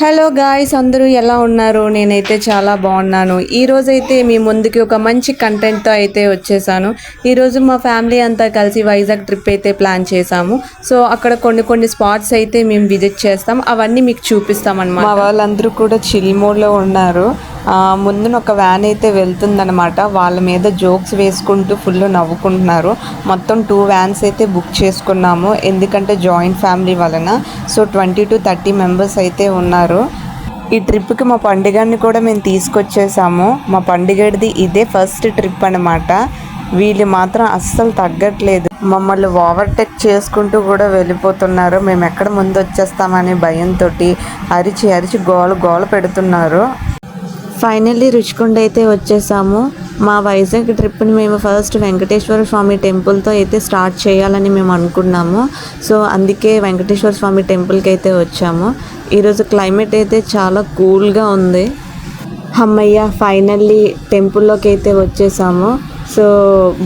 Hello guys, అందరూ ఎలా ఉన్నారు? నేనైతే చాలా బాగున్నాను. ఈరోజైతే మీ ముందుకి ఒక మంచి కంటెంట్తో అయితే వచ్చేసాను. ఈరోజు మా ఫ్యామిలీ అంతా కలిసి వైజాగ్ ట్రిప్ అయితే ప్లాన్ చేసాము. సో అక్కడ కొన్ని స్పాట్స్ అయితే మేము విజిట్ చేస్తాం, అవన్నీ మీకు చూపిస్తాం అన్నమాట. మా వాళ్ళందరూ కూడా చిల్ మోడ్లో ఉన్నారు. ముందున ఒక వ్యాన్ అయితే వెళ్తుందనమాట. వాళ్ళ మీద జోక్స్ వేసుకుంటూ ఫుల్ నవ్వుకుంటున్నారు. మొత్తం 2 వ్యాన్స్ అయితే బుక్ చేసుకున్నాము, ఎందుకంటే జాయింట్ ఫ్యామిలీ వలన. సో 20 to 30 మెంబర్స్ అయితే ఉన్నారు. ఈ ట్రిప్కి మా పండుగని కూడా మేము తీసుకొచ్చేసాము. మా పండుగది ఇదే ఫస్ట్ ట్రిప్ అనమాట. వీళ్ళు మాత్రం అస్సలు తగ్గట్లేదు, మమ్మల్ని ఓవర్టేక్ చేసుకుంటూ కూడా వెళ్ళిపోతున్నారు. మేము ఎక్కడ ముందు వచ్చేస్తామనే భయంతో అరిచి గోల పెడుతున్నారు. ఫైనల్లీ రుషికొండ అయితే వచ్చేసాము. మా వైజాగ్ ట్రిప్ని మేము ఫస్ట్ వెంకటేశ్వర స్వామి టెంపుల్తో అయితే స్టార్ట్ చేయాలని మేము అనుకున్నాము. సో అందుకే వెంకటేశ్వర స్వామి టెంపుల్కి అయితే వచ్చాము. ఈరోజు క్లైమేట్ అయితే చాలా కూల్గా ఉంది. అమ్మయ్య, ఫైనల్లీ టెంపుల్లోకి అయితే వచ్చేసాము. సో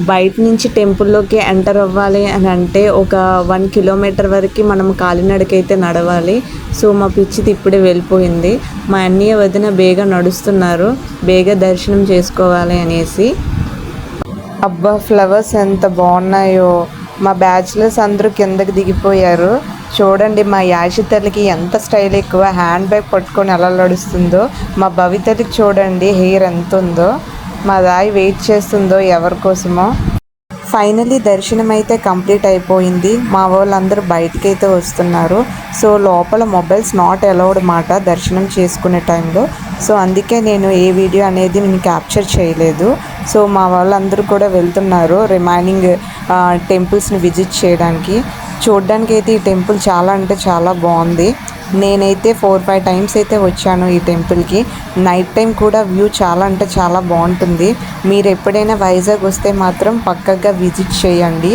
బయట నుంచి టెంపుల్లోకి ఎంటర్ అవ్వాలి అని అంటే ఒక 1 కిలోమీటర్ వరకు మనం కాలినడకైతే నడవాలి. సో మా పిచ్చిది ఇప్పుడే వెళ్ళిపోయింది. మా అన్నయ్య వదిన బేగా నడుస్తున్నారు, బేగా దర్శనం చేసుకోవాలి అనేసి. అబ్బా, ఫ్లవర్స్ ఎంత బాగున్నాయో. మా బ్యాచిలర్స్ అందరూ కిందకి దిగిపోయారు. చూడండి, మా యాషితలకి ఎంత స్టైల్ ఎక్కువ, హ్యాండ్ బ్యాగ్ పట్టుకొని ఎలా నడుస్తుందో. మా భవితలకి చూడండి హెయిర్ ఎంత ఉందో. మా దాయి వెయిట్ చేస్తుందో ఎవరి కోసమో. ఫైనల్లీ దర్శనం అయితే కంప్లీట్ అయిపోయింది. మా వాళ్ళందరూ బయటకైతే వస్తున్నారు. సో లోపల మొబైల్స్ నాట్ అలౌడ్ మాట దర్శనం చేసుకునే టైంలో. సో అందుకే నేను ఏ వీడియో అనేది నేను క్యాప్చర్ చేయలేదు. సో మా వాళ్ళందరూ కూడా వెళ్తున్నారు రిమైనింగ్ టెంపుల్స్ని విజిట్ చేయడానికి. చూడ్డానికి అయితే ఈ టెంపుల్ చాలా అంటే చాలా బాగుంది. నేనైతే 4-5 టైమ్స్ అయితే వచ్చాను ఈ టెంపుల్కి. నైట్ టైం కూడా వ్యూ చాలా అంటే చాలా బాగుంటుంది. మీరు ఎప్పుడైనా వైజాగ్ వస్తే మాత్రం పక్కగా విజిట్ చేయండి.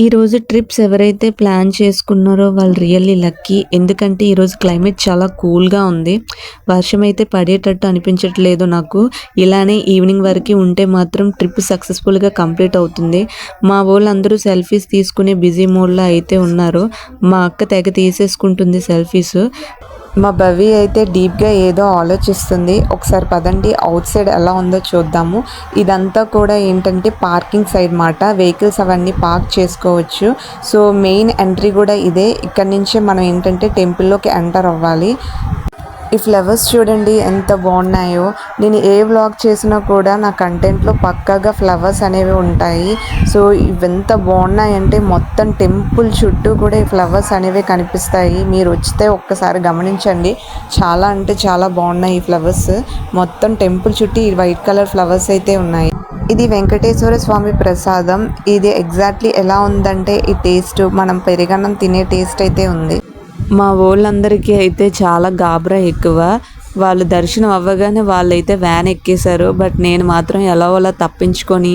ఈరోజు ట్రిప్స్ ఎవరైతే ప్లాన్ చేసుకున్నారో వాళ్ళు రియల్లీ లక్కీ, ఎందుకంటే ఈరోజు క్లైమేట్ చాలా కూల్గా ఉంది. వర్షం అయితే పడేటట్టు అనిపించట్లేదు నాకు. ఇలానే ఈవినింగ్ వరకు ఉంటే మాత్రం ట్రిప్ సక్సెస్ఫుల్గా కంప్లీట్ అవుతుంది. మా వాళ్ళందరూ సెల్ఫీస్ తీసుకునే బిజీ మోడ్లో అయితే ఉన్నారు. మా అక్క తెగ తీసేసుకుంటుంది సెల్ఫీస్. మా భవి అయితే డీప్గా ఏదో ఆలోచిస్తుంది. ఒకసారి పదండి అవుట్ సైడ్ ఎలా ఉందో చూద్దాము. ఇదంతా కూడా ఏంటంటే పార్కింగ్ సైడ్ మాట, వెహికల్స్ అవన్నీ పార్క్ చేసుకోవచ్చు. సో మెయిన్ ఎంట్రీ కూడా ఇదే. ఇక్కడ నుంచే మనం ఏంటంటే టెంపుల్లోకి ఎంటర్ అవ్వాలి. ఈ ఫ్లవర్స్ చూడండి ఎంత బాగున్నాయో. నేను ఏ వ్లాగ్ చేసినా కూడా నా కంటెంట్లో పక్కాగా ఫ్లవర్స్ అనేవి ఉంటాయి. సో ఇవెంత బాగున్నాయంటే మొత్తం టెంపుల్ చుట్టూ కూడా ఈ ఫ్లవర్స్ అనేవి కనిపిస్తాయి. మీరు వచ్చితే ఒక్కసారి గమనించండి, చాలా అంటే చాలా బాగున్నాయి ఈ ఫ్లవర్స్. మొత్తం టెంపుల్ చుట్టూ ఈ వైట్ కలర్ ఫ్లవర్స్ అయితే ఉన్నాయి. ఇది వెంకటేశ్వర స్వామి ప్రసాదం. ఇది ఎగ్జాక్ట్లీ ఎలా ఉందంటే ఈ టేస్ట్ మనం పెరుగన్నం తినే టేస్ట్ అయితే ఉంది. మా వాళ్ళందరికీ అయితే చాలా గాబరా ఎక్కువ. వాళ్ళు దర్శనం అవ్వగానే వాళ్ళైతే వ్యాన్ ఎక్కేశారు. బట్ నేను మాత్రం ఎలా తప్పించుకొని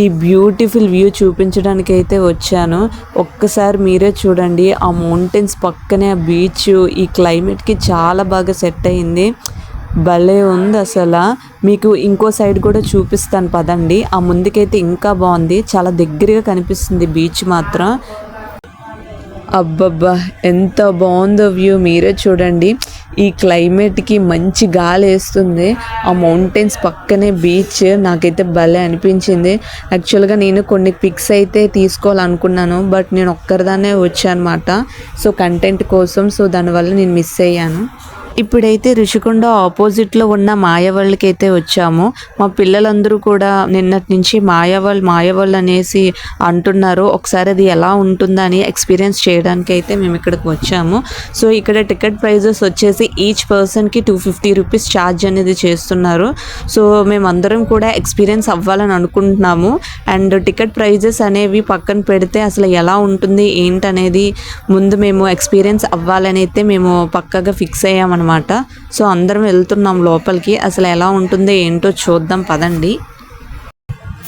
ఈ బ్యూటిఫుల్ వ్యూ చూపించడానికి అయితే వచ్చాను. ఒక్కసారి మీరే చూడండి, ఆ మౌంటైన్స్ పక్కనే ఆ బీచ్ ఈ క్లైమేట్కి చాలా బాగా సెట్ అయింది. భలే ఉంది అసలు. మీకు ఇంకో సైడ్ కూడా చూపిస్తాను పదండి. ఆ ముందుకైతే ఇంకా బాగుంది, చాలా దగ్గరగా కనిపిస్తుంది బీచ్ మాత్రం. అబ్బబ్బా, ఎంత బాగుందో వ్యూ, మీరే చూడండి. ఈ క్లైమేట్కి మంచి గాలి వేస్తుంది. ఆ మౌంటైన్స్ పక్కనే బీచ్ నాకైతే భలే అనిపించింది. యాక్చువల్గా నేను కొన్ని పిక్స్ అయితే తీసుకోవాలనుకున్నాను, బట్ నేను ఒక్కరిదానే వచ్చానమాట. సో కంటెంట్ కోసం, సో దానివల్ల నేను మిస్ అయ్యాను. ఇప్పుడైతే రుషికొండ ఆపోజిట్లో ఉన్న మాయవళ్ళకి అయితే వచ్చాము. మా పిల్లలందరూ కూడా నిన్నటి నుంచి మాయవళ్ళు అనేసి అంటున్నారు. ఒకసారి అది ఎలా ఉంటుందని ఎక్స్పీరియన్స్ చేయడానికి అయితే మేము ఇక్కడికి వచ్చాము. సో ఇక్కడ టికెట్ ప్రైజెస్ వచ్చేసి ఈచ్ పర్సన్కి 250 రూపీస్ ఛార్జ్ అనేది చేస్తున్నారు. సో మేమందరం కూడా ఎక్స్పీరియన్స్ అవ్వాలని అనుకుంటున్నాము. అండ్ టికెట్ ప్రైజెస్ అనేవి పక్కన పెడితే అసలు ఎలా ఉంటుంది ఏంటనేది ముందు మేము ఎక్స్పీరియన్స్ అవ్వాలని అయితే మేము పక్కగా ఫిక్స్ అయ్యామన్నమాట. సో అందరం వెళ్తున్నాం లోపలికి, అసలు ఎలా ఉంటుందో ఏంటో చూద్దాం పదండి.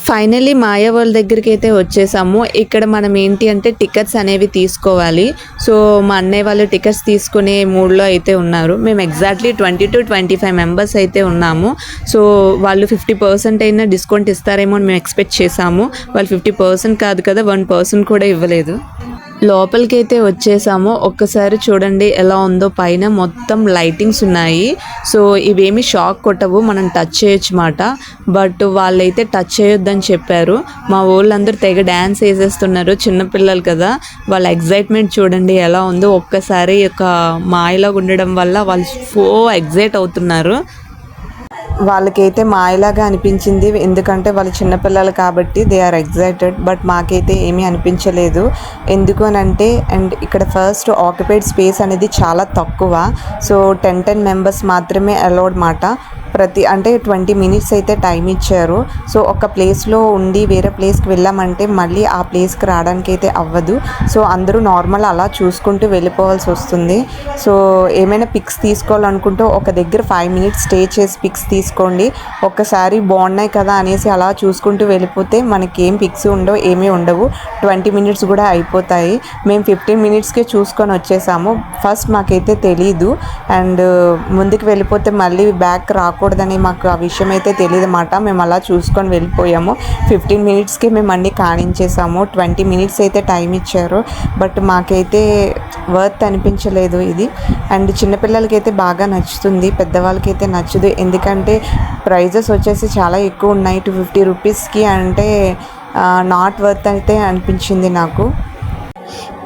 ఫైనల్లీ మాయా వాళ్ళ దగ్గరికి అయితే వచ్చేసాము. ఇక్కడ మనం ఏంటి అంటే టికెట్స్ అనేవి తీసుకోవాలి. సో మా అన్నయ్య వాళ్ళు టికెట్స్ తీసుకునే మూడ్లో అయితే ఉన్నారు. మేము ఎగ్జాక్ట్లీ 20 to 25 మెంబర్స్ అయితే ఉన్నాము. సో వాళ్ళు 50% అయినా డిస్కౌంట్ ఇస్తారేమో అని మేము ఎక్స్పెక్ట్ చేసాము. వాళ్ళు 50% కాదు కదా, 1% కూడా ఇవ్వలేదు. లోపలికైతే వచ్చేసాము. ఒక్కసారి చూడండి ఎలా ఉందో, పైన మొత్తం లైటింగ్స్ ఉన్నాయి. సో ఇవేమి షాక్ కొట్టవు, మనం టచ్ చేయొచ్చు మాట. బట్ వాళ్ళైతే టచ్ చేయొద్దని చెప్పారు. మా వాళ్ళందరూ తెగ డ్యాన్స్ వేసేస్తున్నారు, చిన్నపిల్లలు కదా, వాళ్ళ ఎగ్జైట్మెంట్ చూడండి ఎలా ఉందో. ఒక్కసారి ఒక మాయలాగా ఉండడం వల్ల వాళ్ళు ఎగ్జైట్ అవుతున్నారు. వాళ్ళకైతే మాయలాగా అనిపించింది, ఎందుకంటే వాళ్ళు చిన్నపిల్లలు కాబట్టి దే ఆర్ ఎగ్జైటెడ్. బట్ మాకైతే ఏమీ అనిపించలేదు. ఎందుకు అని అంటే, అండ్ ఇక్కడ ఫస్ట్ ఆక్యుపైడ్ స్పేస్ అనేది చాలా తక్కువ. సో 10 మెంబర్స్ మాత్రమే అలౌడ్ మాట. అంటే 20 మినిట్స్ అయితే టైం ఇచ్చారు. సో ఒక ప్లేస్లో ఉండి వేరే ప్లేస్కి వెళ్ళామంటే మళ్ళీ ఆ ప్లేస్కి రావడానికి అయితే అవ్వదు. సో అందరూ నార్మల్ అలా చూసుకుంటూ వెళ్ళిపోవాల్సి వస్తుంది. సో ఏమైనా పిక్స్ తీసుకోవాలనుకుంటే ఒక దగ్గర 5 మినిట్స్ స్టే చేసి పిక్స్ తీసుకోండి. ఒక్కసారి బాగున్నాయి కదా అనేసి అలా చూసుకుంటూ వెళ్ళిపోతే మనకేం పిక్స్ ఉండవు, ఏమీ ఉండవు. 20 మినిట్స్ కూడా అయిపోతాయి. మేము 15 మినిట్స్కే చూసుకొని వచ్చేసాము. ఫస్ట్ మాకైతే తెలీదు, అండ్ ముందుకు వెళ్ళిపోతే మళ్ళీ బ్యాక్ రాకూడదని మాకు ఆ విషయం అయితే తెలియదు అన్నమాట. మేము అలా చూసుకొని వెళ్ళిపోయాము. 15 మినిట్స్కే మేము అన్నీ కానించేసాము. 20 మినిట్స్ అయితే టైం ఇచ్చారు. బట్ మాకైతే వర్త్ అనిపించలేదు ఇది. అండ్ చిన్నపిల్లలకి అయితే బాగా నచ్చుతుంది, పెద్దవాళ్ళకైతే నచ్చదు. ఎందుకంటే ప్రైజెస్ వచ్చేసి చాలా ఎక్కువ ఉన్నాయి. 250 రూపీస్కి అంటే నాట్ వర్త్ అయితే అనిపించింది నాకు.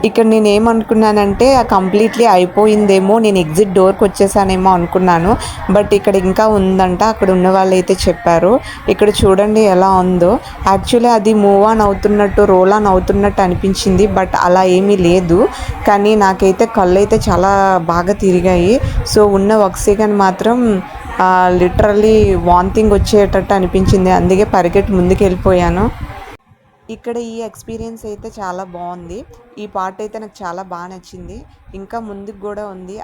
ఇక్కడ నేను ఏమనుకున్నానంటే కంప్లీట్లీ అయిపోయిందేమో, నేను ఎగ్జిట్ డోర్కి వచ్చేసానేమో అనుకున్నాను. బట్ ఇక్కడ ఇంకా ఉందంట, అక్కడ ఉన్న వాళ్ళు అయితే చెప్పారు. ఇక్కడ చూడండి ఎలా ఉందో. యాక్చువల్లీ అది మూవ్ ఆన్ అవుతున్నట్టు, రోల్ ఆన్ అవుతున్నట్టు అనిపించింది, బట్ అలా ఏమీ లేదు. కానీ నాకైతే కళ్ళు అయితే చాలా బాగా తిరిగాయి. సో ఉన్న ఆక్సిజన్ మాత్రం లిటరల్లీ వామిటింగ్ వచ్చేటట్టు అనిపించింది. అందుకే పరిగెట్టి ముందుకు వెళ్ళిపోయాను. ఇక్కడ ఈ ఎక్స్పీరియన్స్ అయితే చాలా బాగుంది. ఈ పార్ట్ అయితే నాకు చాలా బాగా నచ్చింది. ఇంకా ముందుకు కూడా ఉంది.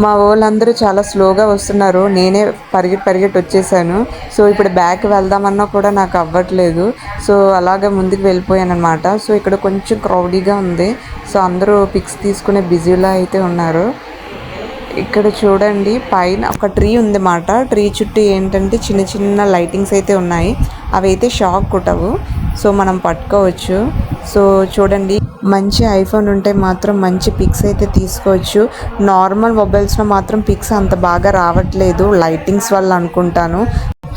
మా వాళ్ళందరూ చాలా స్లోగా వస్తున్నారు, నేనే పరిగెట్టి వచ్చేసాను. సో ఇప్పుడు బ్యాక్ వెళ్దామన్నా కూడా నాకు అవ్వట్లేదు. సో అలాగే ముందుకు వెళ్ళిపోయాను అనమాట. సో ఇక్కడ కొంచెం క్రౌడీగా ఉంది. సో అందరూ పిక్స్ తీసుకునే బిజీలో అయితే ఉన్నారు. ఇక్కడ చూడండి పైన ఒక ట్రీ ఉంది మాట. ట్రీ చుట్టూ ఏంటంటే చిన్న చిన్న లైటింగ్స్ అయితే ఉన్నాయి. అవి అయితే షాక్ కొట్టవు, సో మనం పట్టుకోవచ్చు. సో చూడండి, మంచి ఐఫోన్ ఉంటే మాత్రం మంచి పిక్స్ అయితే తీసుకోవచ్చు. నార్మల్ మొబైల్స్లో మాత్రం పిక్స్ అంత బాగా రావట్లేదు, లైటింగ్స్ వల్ల అనుకుంటాను.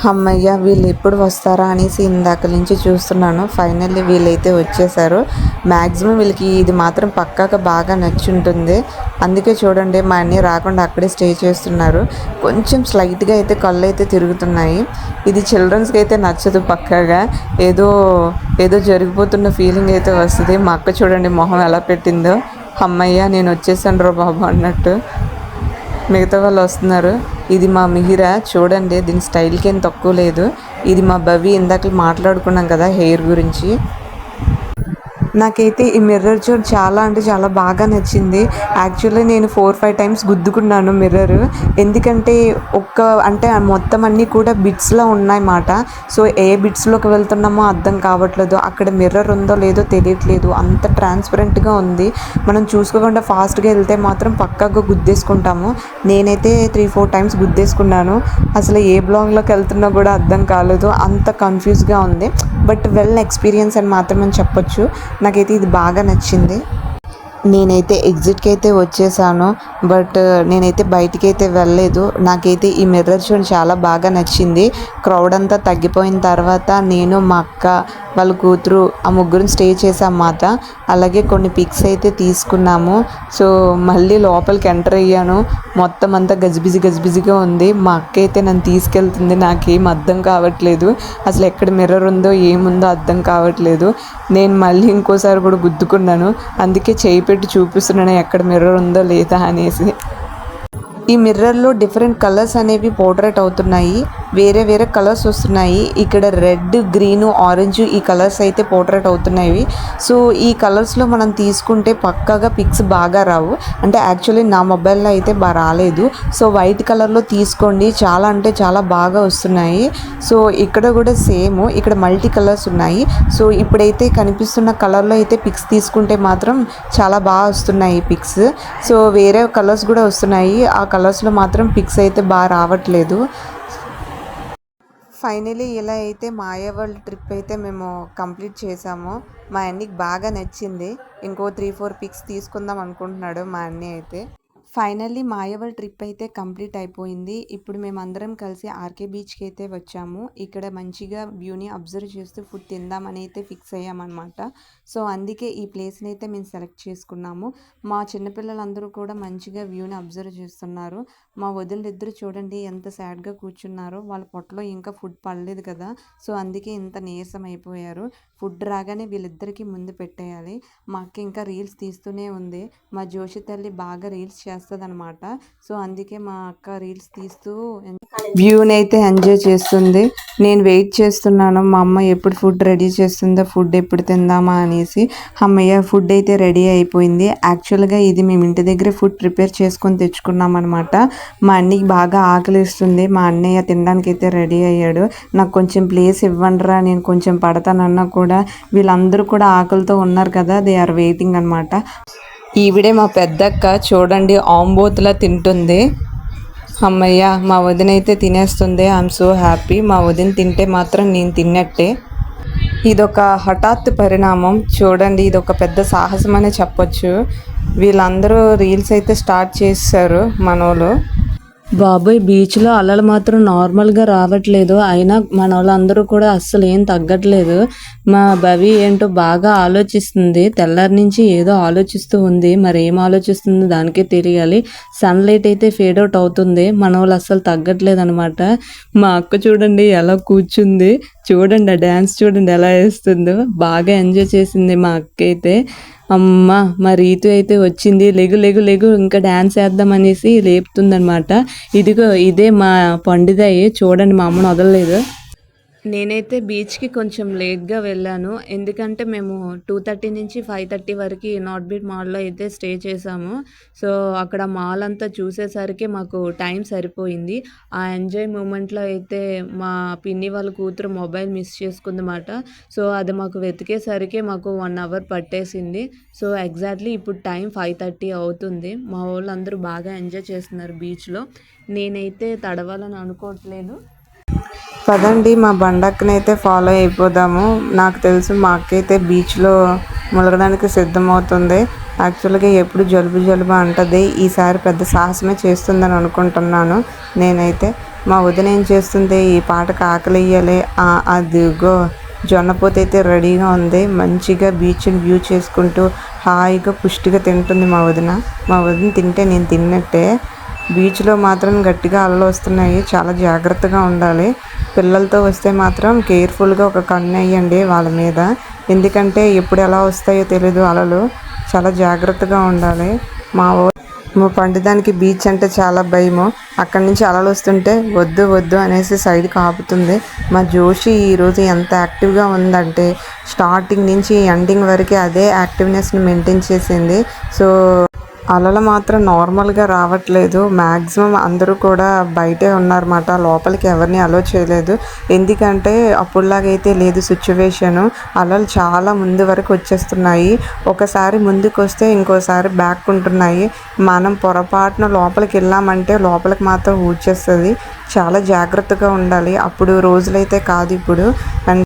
అమ్మయ్య, వీళ్ళు ఎప్పుడు వస్తారా అనేసి ఇందాక నుంచి చూస్తున్నాను. ఫైనల్లీ వీళ్ళైతే వచ్చేసారు. మ్యాక్సిమం వీళ్ళకి ఇది మాత్రం పక్కాగా బాగా నచ్చుంటుంది. అందుకే చూడండి మా అన్నీ రాకుండా అక్కడే స్టే చేస్తున్నారు. కొంచెం స్లైట్గా అయితే కళ్ళు అయితే తిరుగుతున్నాయి. ఇది చిల్డ్రన్స్కి అయితే నచ్చదు పక్కాగా. ఏదో జరిగిపోతున్న ఫీలింగ్ అయితే వస్తుంది. మా అక్క చూడండి మొహం ఎలా పెట్టిందో. అమ్మయ్య, నేను వచ్చేసాను రా బాబు అన్నట్టు. మిగతా వాళ్ళు వస్తున్నారు. ఇది మా మిహిరా, చూడండి దీని స్టైల్కి ఏం తక్కువ లేదు. ఇది మా భవి, ఇందాక మాట్లాడుకున్నాం కదా హెయిర్ గురించి. నాకైతే ఈ మిర్రర్ చూడ చాలా అంటే చాలా బాగా నచ్చింది. యాక్చువల్లీ నేను 4-5 టైమ్స్ గుద్దుకున్నాను మిర్రర్. ఎందుకంటే అంటే మొత్తం అన్నీ కూడా బిట్స్లో ఉన్నాయన్నమాట. సో ఏ బిట్స్లోకి వెళ్తున్నామో అర్థం కావట్లేదు. అక్కడ మిర్రర్ ఉందో లేదో తెలియట్లేదు, అంత ట్రాన్స్పరెంట్గా ఉంది. మనం చూసుకోకుండా ఫాస్ట్గా వెళ్తే మాత్రం పక్కాగా గుద్దేసుకుంటాము. నేనైతే 3-4 టైమ్స్ గుద్దేసుకున్నాను. అసలు ఏ బ్లాగ్లోకి వెళ్తున్నా కూడా అర్థం కాలేదు, అంత కన్ఫ్యూజ్గా ఉంది. బట్ వెల్ ఎక్స్పీరియన్స్ అని మాత్రం చెప్పొచ్చు. నాకైతే ఇది బాగా నచ్చింది. నేనైతే ఎగ్జిట్కి అయితే వచ్చేసాను, బట్ నేనైతే బయటికి అయితే వెళ్ళలేదు. నాకైతే ఈ మిర్రర్ చూడండి చాలా బాగా నచ్చింది. క్రౌడ్ అంతా తగ్గిపోయిన తర్వాత నేను, మా అక్క, వాళ్ళ కూతురు, ఆ ముగ్గురిని స్టే చేసామాట. అలాగే కొన్ని పిక్స్ అయితే తీసుకున్నాము. సో మళ్ళీ లోపలికి ఎంటర్ అయ్యాను. మొత్తం అంతా గజిబిజిగా ఉంది. మా అక్క అయితే నన్ను తీసుకెళ్తుంది. నాకేం అర్థం కావట్లేదు, అసలు ఎక్కడ మిర్రర్ ఉందో ఏముందో అర్థం కావట్లేదు. నేను మళ్ళీ ఇంకోసారి కూడా గుద్దుకున్నాను. అందుకే చేయి పెట్టి చూపిస్తున్నాను ఎక్కడ మిర్రర్ ఉందో లేదా అనేసి. ఈ మిర్రర్లో డిఫరెంట్ కలర్స్ అనేవి పోర్ట్రేట్ అవుతున్నాయి, వేరే కలర్స్ వస్తున్నాయి. ఇక్కడ రెడ్, గ్రీన్, ఆరెంజ్ ఈ కలర్స్ అయితే పోర్ట్రేట్ అవుతున్నాయి. సో ఈ కలర్స్లో మనం తీసుకుంటే పక్కాగా పిక్స్ బాగా రావు. అంటే యాక్చువల్లీ నా మొబైల్లో అయితే బాగా రాలేదు. సో వైట్ కలర్లో తీసుకోండి, చాలా అంటే చాలా బాగా వస్తున్నాయి. సో ఇక్కడ కూడా సేమ్, ఇక్కడ మల్టీ కలర్స్ ఉన్నాయి. సో ఇప్పుడైతే కనిపిస్తున్న కలర్లో అయితే పిక్స్ తీసుకుంటే మాత్రం చాలా బాగా వస్తున్నాయి పిక్స్. సో వేరే కలర్స్ కూడా వస్తున్నాయి, ఆ కలర్స్లో మాత్రం పిక్స్ అయితే బాగా రావట్లేదు. ఫైనలీ ఇలా అయితే మాయా వరల్డ్ ట్రిప్ అయితే మేము కంప్లీట్ చేసాము. మా అన్నయ్యకి బాగా నచ్చింది. ఇంకో 3-4 పిక్స్ తీసుకుందాం అనుకుంటున్నాడు మా అన్నయ్య అయితే. ఫైనల్లీ మాయావల్ ట్రిప్ అయితే కంప్లీట్ అయిపోయింది. ఇప్పుడు మేమందరం కలిసి ఆర్కే బీచ్కి అయితే వచ్చాము. ఇక్కడ మంచిగా వ్యూని అబ్జర్వ్ చేస్తూ ఫుడ్ తిందామని అయితే ఫిక్స్ అయ్యామన్నమాట. సో అందుకే ఈ ప్లేస్ని అయితే మేము సెలెక్ట్ చేసుకున్నాము. మా చిన్నపిల్లలందరూ కూడా మంచిగా వ్యూని అబ్జర్వ్ చేస్తున్నారు. మా వదిలిద్దరు చూడండి ఎంత సాడ్గా కూర్చున్నారో. వాళ్ళ పొట్టలో ఇంకా ఫుడ్ పడలేదు కదా, సో అందుకే ఇంత నీరసం అయిపోయారు. ఫుడ్ రాగానే వీళ్ళిద్దరికీ ముందు పెట్టేయాలి. మా అక్క ఇంకా రీల్స్ తీస్తూనే ఉంది. మా జోషి తల్లి బాగా రీల్స్ చేస్తుందన్నమాట. సో అందుకే మా అక్క రీల్స్ తీస్తూ వ్యూని అయితే ఎంజాయ్ చేస్తుంది. నేను వెయిట్ చేస్తున్నాను మా అమ్మ ఎప్పుడు ఫుడ్ రెడీ చేస్తుందో, ఫుడ్ ఎప్పుడు తిందామా అనేసి. అమ్మయ్య ఫుడ్ అయితే రెడీ అయిపోయింది. యాక్చువల్గా ఇది మేము ఇంటి దగ్గర ఫుడ్ ప్రిపేర్ చేసుకొని తెచ్చుకున్నాం అనమాట. మా అన్నయ్యకి బాగా ఆకలిస్తుంది. మా అన్నయ్య తినడానికి అయితే రెడీ అయ్యాడు. నాకు కొంచెం ప్లేస్ ఇవ్వండిరా, నేను కొంచెం పడతానన్నా కూడా వీళ్ళందరూ కూడా ఆకలితో ఉన్నారు కదా, దే ఆర్ వెయిటింగ్ అనమాట. ఈవిడే మా పెద్దక్క చూడండి ఆంబోతులా తింటుంది. అమ్మయ్య మా వదిన అయితే తినేస్తుంది. I'm so happy. మా వదిన తింటే మాత్రం నేను తిన్నట్టే. ఇదొక హఠాత్తు పరిణామం చూడండి, ఇదొక పెద్ద సాహసం అనే చెప్పొచ్చు. వీళ్ళందరూ రీల్స్ అయితే స్టార్ట్ చేశారు మనోళ్ళు. బాబోయ్ బీచ్లో అలలు మాత్రం నార్మల్గా రావట్లేదు. అయినా మన వాళ్ళందరూ కూడా అస్సలు ఏం తగ్గట్లేదు. మా భవి ఏంటో బాగా ఆలోచిస్తుంది. తెల్లారి నుంచి ఏదో ఆలోచిస్తూ ఉంది. మరి ఏం ఆలోచిస్తుందో దానికే తెలియాలి. సన్లైట్ అయితే ఫేడ్ అవుట్ అవుతుంది. మన వాళ్ళు అస్సలు తగ్గట్లేదు అనమాట. మా అక్క చూడండి ఎలా కూర్చుంది, చూడండి ఆ డ్యాన్స్ చూడండి ఎలా వేస్తుందో. బాగా ఎంజాయ్ చేసింది మా అక్క అయితే. అమ్మ మా రీతు అయితే వచ్చింది. లెగు లెగు లెగు ఇంకా డ్యాన్స్ వేద్దాం అనేసి లేపుతుందనమాట. ఇదిగో ఇదే మా పండుదయ్యి చూడండి, మా అమ్మను వదలలేదు. నేనైతే బీచ్కి కొంచెం లేట్గా వెళ్ళాను. ఎందుకంటే మేము 2:30 నుంచి 5:30 వరకు నార్త్ బీట్ మాల్లో అయితే స్టే చేసాము. సో అక్కడ మాల్ అంతా చూసేసరికి మాకు టైం సరిపోయింది. ఆ ఎంజాయ్ మూమెంట్లో అయితే మా పిన్ని వాళ్ళ కూతురు మొబైల్ మిస్ చేసుకుందన్నమాట. సో అది మాకు వెతికేసరికి మాకు 1 అవర్ పట్టేసింది. సో ఎగ్జాక్ట్లీ ఇప్పుడు టైం 5:30 అవుతుంది. మా వాళ్ళు అందరూ బాగా ఎంజాయ్ చేస్తున్నారు బీచ్లో. నేనైతే తడవాలని అనుకోవట్లేదు. పదండి మా బండక్కనైతే ఫాలో అయిపోదాము. నాకు తెలుసు మా అక్క అయితే బీచ్లో మునగడానికి సిద్ధమవుతుంది. యాక్చువల్గా ఎప్పుడు జలుబు జలుబు అంటది. ఈసారి పెద్ద సాహసమే చేస్తుందని అనుకుంటున్నాను నేనైతే. మా వదిన ఏం చేస్తుంది, ఈ పాటకు ఆకలి వేయాలి. అదిగో జొన్నపోత అయితే రెడీగా ఉంది. మంచిగా బీచ్ని వ్యూ చేసుకుంటూ హాయిగా పుష్టిగా తింటుంది మా వదిన. మా వదిన తింటే నేను తిన్నట్టే. బీచ్లో మాత్రం గట్టిగా అలలు వస్తున్నాయి. చాలా జాగ్రత్తగా ఉండాలి. పిల్లలతో వస్తే మాత్రం కేర్ఫుల్గా ఒక కన్ను వేయండి వాళ్ళ మీద. ఎందుకంటే ఎప్పుడు ఎలా వస్తాయో తెలీదు అలలు. చాలా జాగ్రత్తగా ఉండాలి. మా పండుదానికి బీచ్ అంటే చాలా భయము. అక్కడి నుంచి అలలు వస్తుంటే వద్దు వద్దు అనేసి సైడ్కి ఆపుతుంది. మా జోషి ఈరోజు ఎంత యాక్టివ్గా ఉందంటే స్టార్టింగ్ నుంచి ఎండింగ్ వరకు అదే యాక్టివ్నెస్ని మెయింటైన్ చేసింది. సో అలలు మాత్రం నార్మల్గా రావట్లేదు. మ్యాక్సిమం అందరూ కూడా బయటే ఉన్నారన్నమాట. లోపలికి ఎవరిని అలో చేయలేదు. ఎందుకంటే అప్పుడులాగైతే లేదు సిచ్యువేషను. అలలు చాలా ముందు వరకు వచ్చేస్తున్నాయి. ఒకసారి ముందుకు వస్తే ఇంకోసారి బ్యాక్ ఉంటున్నాయి. మనం పొరపాటున లోపలికి వెళ్ళామంటే లోపలికి మాత్రం ఊడ్చేస్తుంది. చాలా జాగ్రత్తగా ఉండాలి. అప్పుడు రోజులైతే కాదు ఇప్పుడు. అండ్